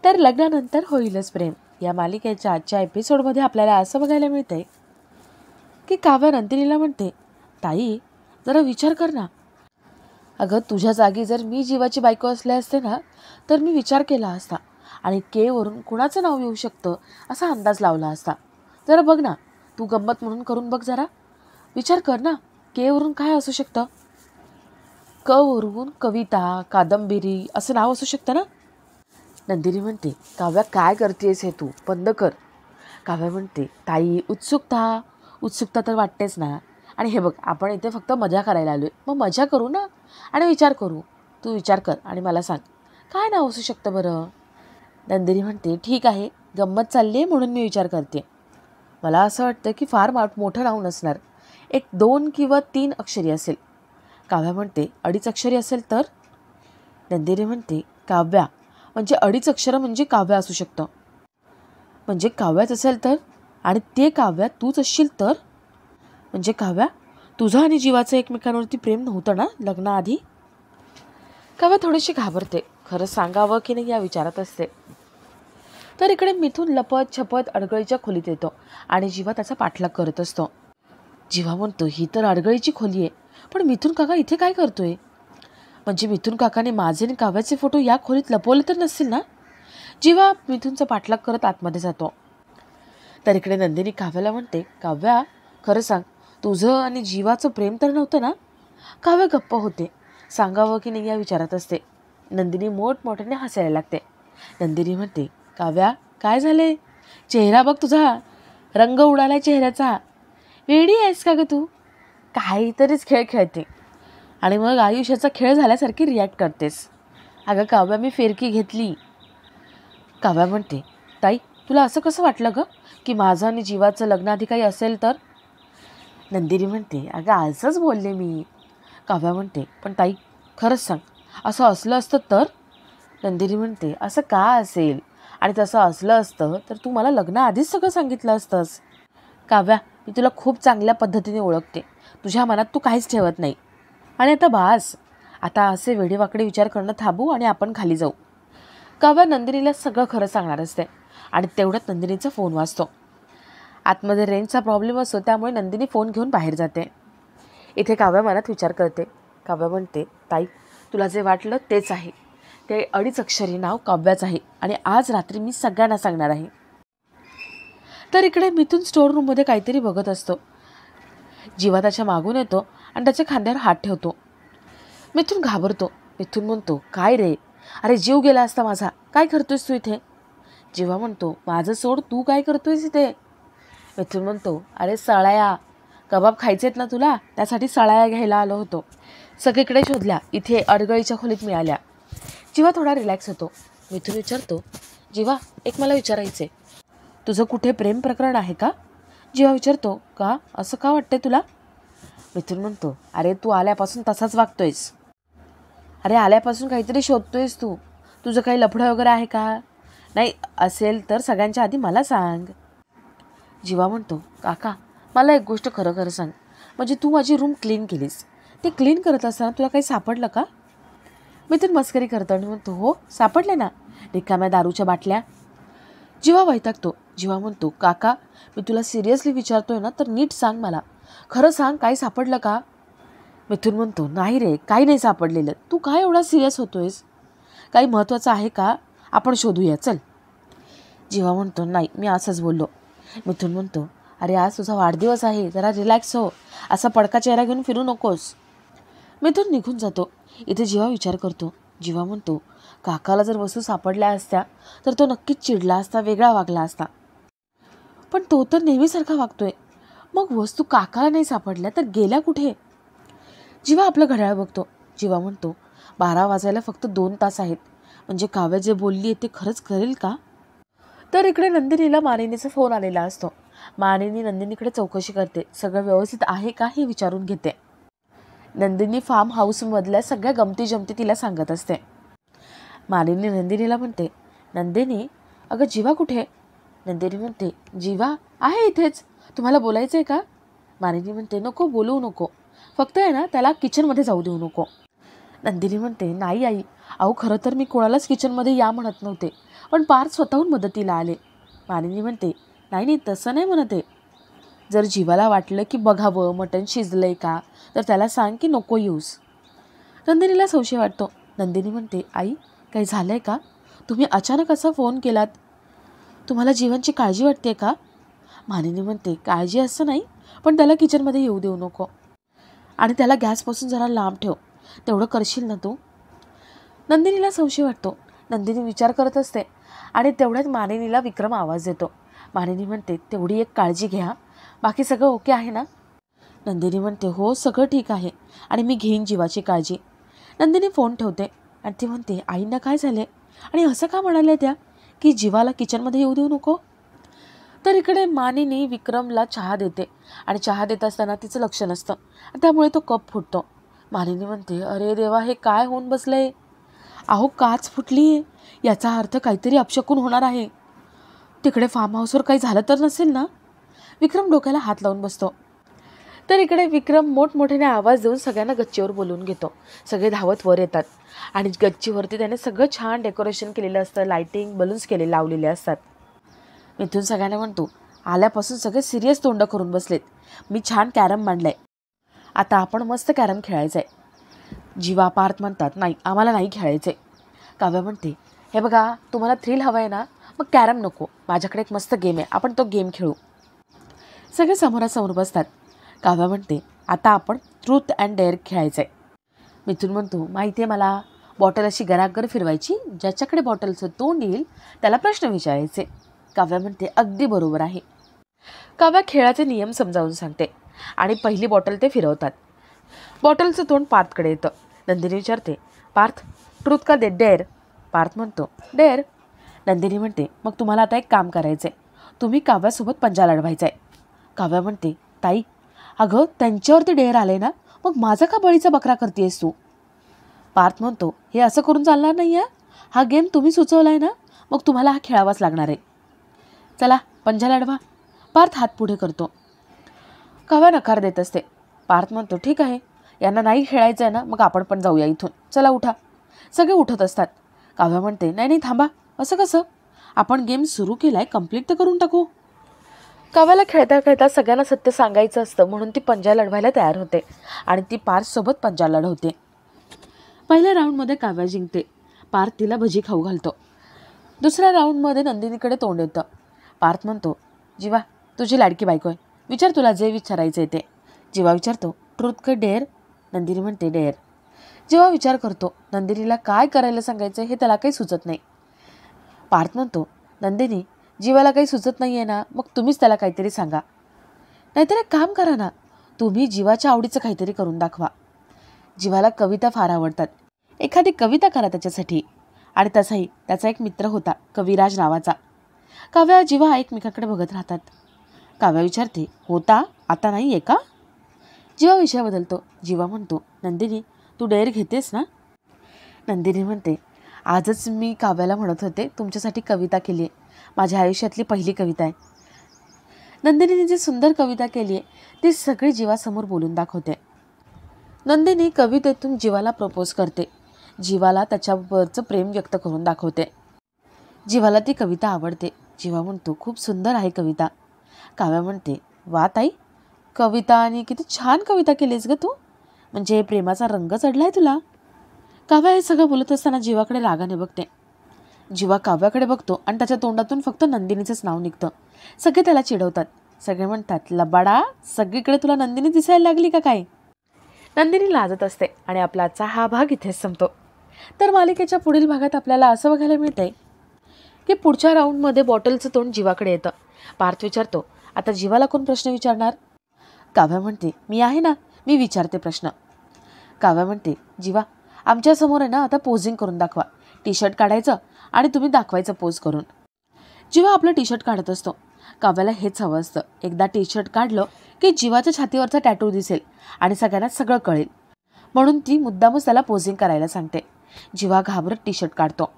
तर लग्नानंतर होईलच प्रेम या मालिकेच्या आजच्या एपिसोडमध्ये आपल्याला असं बघायला मिळतंय की काव्या नंदिनीला म्हणते, ताई जरा विचार कर ना. अगं तुझ्या जागी जर मी जीवाची बायको असले असते ना तर मी विचार केला असता आणि के वरून कुणाचं नाव येऊ शकतं असा अंदाज लावला असता. जरा बघ ना, तू गंमत म्हणून करून बघ, जरा विचार कर ना, के वरून काय असू शकतं. क वरून कविता, कादंबरी असं नाव असू शकतं ना. नंदिनी म्हणते, काव्या काय करतेस हे तू बंद कर. काव्या म्हणते, ताई उत्सुकता उत्सुकता तर वाटतेच ना. आणि हे बघ, आपण इथे फक्त मजा करायला आलो आहे, मग मजा करू ना आणि विचार करू. तू विचार कर आणि मला सांग काय नाव असू शकतं बरं. नंदिनी म्हणते, ठीक आहे, गंमत चालली आहे म्हणून मी विचार करते. मला असं वाटतं की फार मोठं नाव नसणार, एक 2 किंवा 3 अक्षरी असेल. काव्या म्हणते, 2.5 अक्षरी असेल तर. नंदिनी म्हणते, काव्या म्हणजे 2.5 अक्षरं म्हणजे काव्या असू शकतं. म्हणजे काव्याच असेल तर, आणि ते काव्या तूच असशील तर. म्हणजे काव्या तुझं आणि जीवाचं एकमेकांवरती प्रेम नव्हतं ना लग्नाआधी. काव्या थोडीशी घाबरते, खरं सांगावं की नाही या विचारात असते. तर इकडे मिथून लपत छपत अडगळीच्या खोलीत येतो आणि जीवा त्याचा पाठलाग करत असतो. जीवा म्हणतो, ही तर अडगळीची खोली आहे, पण मिथून काका इथे काय करतोय. म्हणजे मिथून काकाने माझे आणि काव्याचे फोटो या खोलीत लपवले तर नसतील ना. जीवा मिथूनचा पाठलाग करत आतमध्ये जातो. तर इकडे नंदिनी काव्याला म्हणते, काव्या खरं सांग, तुझं आणि जीवाचं प्रेम तर नव्हतं ना. काव्या गप्प होते, सांगावं की नाही या विचारात असते. नंदिनी मोठमोठ्याने हसायला लागते. नंदिनी म्हणते, काव्या काय झाले, चेहरा बघ तुझा, रंग उडालाय चेहऱ्याचा. वेडी आहेस का ग तू, काहीतरीच खेळ खेळते आणि मग आयुष्याचा खेळ झाल्यासारखी रिॲक्ट करतेस. अगं काव्या, मी फिरकी घेतली. काव्या म्हणते, ताई तुला असं कसं वाटलं ग की माझं आणि जीवाचं लग्न आधी काही असेल तर. नंदिनी म्हणते, अगं असंच बोलले मी. काव्या म्हणते, पण ताई खरंच सांग, असं असलं असतं तर. नंदिनी म्हणते, असं का असेल, आणि तसं असलं असतं तर तू मला लग्नाआधीच सगळं सांगितलं असतंस. काव्या, मी तुला खूप चांगल्या पद्धतीने ओळखते, तुझ्या मनात तू काहीच ठेवत नाही. आणि आता बास, आता असे वेडेवाकडे विचार करणं थांबू आणि आपण खाली जाऊ. काव्या नंदिनीला सगळं खरं सांगणार असते आणि तेवढ्यात नंदिनीचा फोन वाजतो. आतमध्ये रेंजचा प्रॉब्लेम असतो, त्यामुळे नंदिनी फोन घेऊन बाहेर जाते. इथे काव्या मनात विचार करते. काव्या म्हणते, ताई तुला जे वाटलं तेच आहे, ते 2.5 अक्षरी नाव काव्याच आहे आणि आज रात्री मी सगळ्यांना सांगणार आहे. तर इकडे मिथून स्टोअर रूममध्ये काहीतरी बघत असतो. जीवा त्याच्या मागून येतो आणि त्याच्या खांद्यावर हात ठेवतो. मिथून घाबरतो. मिथून म्हणतो, काय रे, अरे जीव गेला असता माझा, काय करतोयस तू इथे. जीवा म्हणतो, माझं सोड, तू काय करतोयस इथे. मिथून म्हणतो, अरे सळाया, कबाब खायचेत ना तुला, त्यासाठी सळाया घ्यायला आलो होतो. सगळीकडे शोधल्या, इथे अडगळीच्या खोलीत मिळाल्या. जीवा थोडा रिलॅक्स होतो. मिथून विचारतो, जीवा एक मला विचारायचे, तुझं कुठे प्रेम प्रकरण आहे का. जीवा विचारतो, का, असं का वाटतंय तुला. मिथून म्हणतो, अरे तू आल्यापासून तसाच वागतोयस. अरे आल्यापासून काहीतरी शोधतोयस तू, तुझं काही लफडं वगैरे आहे का. नाही असेल तर सगळ्यांच्या आधी मला सांग. जीवा म्हणतो, काका मला एक गोष्ट खरं खरं सांग, म्हणजे तू माझी रूम क्लीन केलीस, ते क्लीन करत असताना तुला काही सापडलं का. मिथून मस्करी करतो आणि म्हणतो, हो सापडले ना, रिकाम्या दारूच्या बाटल्या. जीवा वैतागतो. जीवा म्हणतो, काका मी तुला सिरियसली विचारतोय ना, तर नीट सांग, मला खरं सांग, काही सापडलं का. मिथून म्हणतो, नाही रे, काही नाही सापडलेलं, तू काय एवढा सिरियस होतोयस, काही महत्त्वाचं आहे का, आपण शोधूया चल. जीवा म्हणतो, नाही मी असंच बोललो. मिथून म्हणतो, अरे आज तुझा वाढदिवस आहे, जरा रिलॅक्स हो, असा पडका चेहरा घेऊन फिरू नकोस. मिथून निघून जातो. इथे जीवा विचार करतो. जीवा म्हणतो, काकाला जर वस्तू सापडल्या असत्या तर तो नक्कीच चिडला असता, वेगळा वागला असता, पण तो तर नेहमीसारखा वागतोय. मग वस्तू काकाला नाही सापडल्या तर गेल्या कुठे. जीवा आपलं घड्याळ बघतो. जीवा म्हणतो, 12 वाजायला फक्त 2 तास आहेत, म्हणजे काव्या जे बोलली आहे ते खरंच करेल का. तर इकडे नंदिनीला मानिनीचा फोन आलेला असतो. मानिनी नंदिनीकडे चौकशी करते, सगळं व्यवस्थित आहे का हे विचारून घेते. नंदिनी फार्म हाऊसमधल्या सगळ्या गमती जमती तिला सांगत असते. मानिनी नंदिनीला म्हणते, नंदिनी अगं जीवा कुठे. नंदिनी म्हणते, जीवा आहे इथेच, तुम्हाला बोलायचं आहे का. मानिनी म्हणते, नको बोलवू नको, फक्त आहे ना त्याला किचनमध्ये जाऊ देऊ नको. नंदिनी म्हणते, नाही आई, अहो खरं तर मी कोणालाच किचनमध्ये या म्हणत नव्हते, पण पार्थ स्वतःहून मदतीला आले. मानिनी म्हणते, नाही नाही तसं नाही म्हणते. जर जीवाला वाटलं की बघावं मटण शिजलंय का, तर त्याला सांग की नको येऊस. नंदिनीला संशय वाटतो. नंदिनी म्हणते, आई काही झालंय का? तुम्ही अचानक असा फोन केलात, तुम्हाला जीवांची काळजी वाटते का? मानिनी म्हणते, काळजी असं नाही, पण त्याला किचनमध्ये येऊ देऊ नको आणि त्याला गॅसपासून जरा लांब ठेव, तेवढं करशील ना तू? नंदिनीला संशय वाटतो. नंदिनी विचार करत असते आणि तेवढ्यात मानिनीला विक्रम आवाज देतो. मानिनी म्हणते, तेवढी एक काळजी घ्या, बाकी सगळं ओके आहे ना? नंदिनी म्हणते, हो सगळं ठीक आहे आणि मी घेईन जीवाची काळजी. नंदिनी फोन ठेवते आणि ती म्हणते, आईंना काय झाले आणि असं का म्हणाले त्या की जीवाला किचनमध्ये येऊ देऊ नको? तर इकडे मानिनी विक्रमला चहा देते आणि चहा देत असताना तिचं लक्ष नसतं, त्यामुळे तो कप फुटतो. मानिनी म्हणते, अरे देवा, हे काय होऊन बसलंय? अहो काच फुटली आहे, याचा अर्थ काहीतरी अपशकुन होणार आहे. तिकडे फार्म हाऊसवर काही झालं तर नसेल ना? विक्रम डोक्याला हात लावून बसतो. तर इकडे विक्रम मोठमोठ्याने आवाज देऊन सगळ्यांना गच्चीवर बोलवून घेतो. सगळे धावत वर येतात आणि गच्चीवरती त्याने सगळं छान डेकोरेशन केलेलं असतं, लाईटिंग बलून्स लावलेले असतात. मिथून सगळ्यांना म्हणतो, आल्यापासून सगळे सिरियस तोंड करून बसलेत, मी छान कॅरम मांडलाय, आता आपण मस्त कॅरम खेळायचं आहे. जीवा पार्थ म्हणतात, नाही आम्हाला नाही खेळायचं आहे. काव्या म्हणते, हे बघा तुम्हाला थ्रिल हवं आहे ना, मग कॅरम नको, माझ्याकडे एक मस्त गेम आहे, आपण तो गेम खेळू. सगळे समोरासमोर बसतात. काव्या म्हणते, आता आपण ट्रूथ अँड डेअर खेळायचं आहे. मिथून म्हणतो, माहिती आहे मला, बॉटल अशी गरागर फिरवायची, ज्याच्याकडे बॉटलचं तोंड येईल त्याला प्रश्न विचारायचे. काव्या म्हणते, अगदी बरोबर आहे. काव्या खेळाचे नियम समजावून सांगते आणि पहिली बॉटल ते फिरवतात. बॉटलचं तोंड पार्थकडे येतं. नंदिनी विचारते, पार्थ ट्रूथ का डेअर? पार्थ म्हणतो, डेअर. नंदिनी म्हणते, मग तुम्हाला आता एक काम करायचं आहे, तुम्ही काव्यासोबत पंजा लढवायचा आहे. काव्या म्हणते, ताई अगं त्यांच्यावरती डेअर आले ना, मग माझा का बळीचा बकरा करतेस तू? पार्थ म्हणतो, हे असं करून चालणार नाही आहे, हा गेम तुम्ही सुचवला आहे ना, मग तुम्हाला हा खेळावाच लागणार आहे. चला पंजा लढवा. पार्थ हात पुढे करतो. काव्या नकार देत असते. पार्थ म्हणतो, ठीक आहे, यांना नाही खेळायचं आहे ना, मग आपण पण जाऊया इथून, चला उठा. सगळे उठत असतात. काव्या म्हणते, नाही नाही थांबा, असं कसं, आपण गेम सुरू केलाय, कंप्लीट तर करून टाकू. काव्याला खेळता खेळता सगळ्यांना सत्य सांगायचं असतं, म्हणून ती पंजा लढवायला तयार होते आणि ती पार्थसोबत पंजा लढवते. पहिल्या राऊंडमध्ये काव्या जिंकते. पार्थ तिला भजी खाऊ घालतो. दुसऱ्या राऊंडमध्ये नंदिनीकडे तोंड येतं. पार्थ म्हणतो, जीवा तुझी लाडकी बायको आहे, विचार तुला जे विचारायचं आहे ते. जीवा विचारतो, ट्रूथ का डेअर? नंदिनी म्हणते, डेअर. जीवा विचार करतो. नंदिनीला काय करायला सांगायचं हे त्याला काही सुचत नाही. पार्थ म्हणतो, नंदिनी जीवाला काही सुचत नाही आहे ना, मग तुम्हीच त्याला काहीतरी सांगा, नाहीतर एक काम करा ना, तुम्ही जीवाच्या आवडीचं काहीतरी करून दाखवा. जीवाला कविता फार आवडतात, एखादी कविता करा त्याच्यासाठी. आणि तसाही त्याचा एक मित्र होता कविराज नावाचा. काव्या जीवा एकमेकाकडे बघत राहतात. काव्या विचारते, होता आता नाही आहे का? जीवा विषय बदलतो. जीवा म्हणतो, नंदिनी तू डेअर घेतेस ना? नंदिनी म्हणते, आजच मी काव्याला म्हणत होते तुमच्यासाठी कविता केली आहे, माझ्या आयुष्यातली पहिली कविता आहे. नंदिनीने जी सुंदर कविता केली आहे ती सगळी जीवासमोर बोलून दाखवते. नंदिनी कवितेतून जीवाला प्रपोज करते, जीवाला त्याच्यावरचं प्रेम व्यक्त करून दाखवते. जीवाला ती कविता आवडते. जीवा म्हणतो, खूप सुंदर आहे कविता. काव्या म्हणते, वा ताई, कविता आणि किती छान कविता केलीस ग तू, म्हणजे प्रेमाचा रंग चढलाय तुला. काव्या हे सगळं बोलत असताना जीवाकडे रागाने बघते. जीवा काव्याकडे बघतो आणि त्याच्या तोंडातून फक्त नंदिनीचंच नाव निघतं. सगळे त्याला चिडवतात. सगळे म्हणतात, लबाडा, सगळीकडे तुला नंदिनी दिसायला लागली का काय? नंदिनी लाजत असते आणि आपला आजचा हा भाग इथेच संपतो. तर मालिकेच्या पुढील भागात आपल्याला असं बघायला मिळतंय की पुढच्या राऊंडमध्ये बॉटलचं तोंड जीवाकडे येतं. पार्थ विचारतो, आता जीवाला कोण प्रश्न विचारणार? काव्या म्हणते, मी आहे ना, मी विचारते प्रश्न. काव्या म्हणते, जीवा आमच्यासमोर आहे ना, आता पोझिंग करून दाखवा. टी शर्ट काढायचं आणि तुम्ही दाखवायचं पोज करून. जीवा आपलं टी शर्ट काढत असतो. काव्याला हेच हवं असतं, एकदा टी शर्ट काढलं की जीवाच्या छातीवरचा टॅटू दिसेल आणि सगळ्यांना सगळं कळेल, म्हणून ती मुद्दामच त्याला पोझिंग करायला सांगते. जीवा घाबरत टी शर्ट काढतो.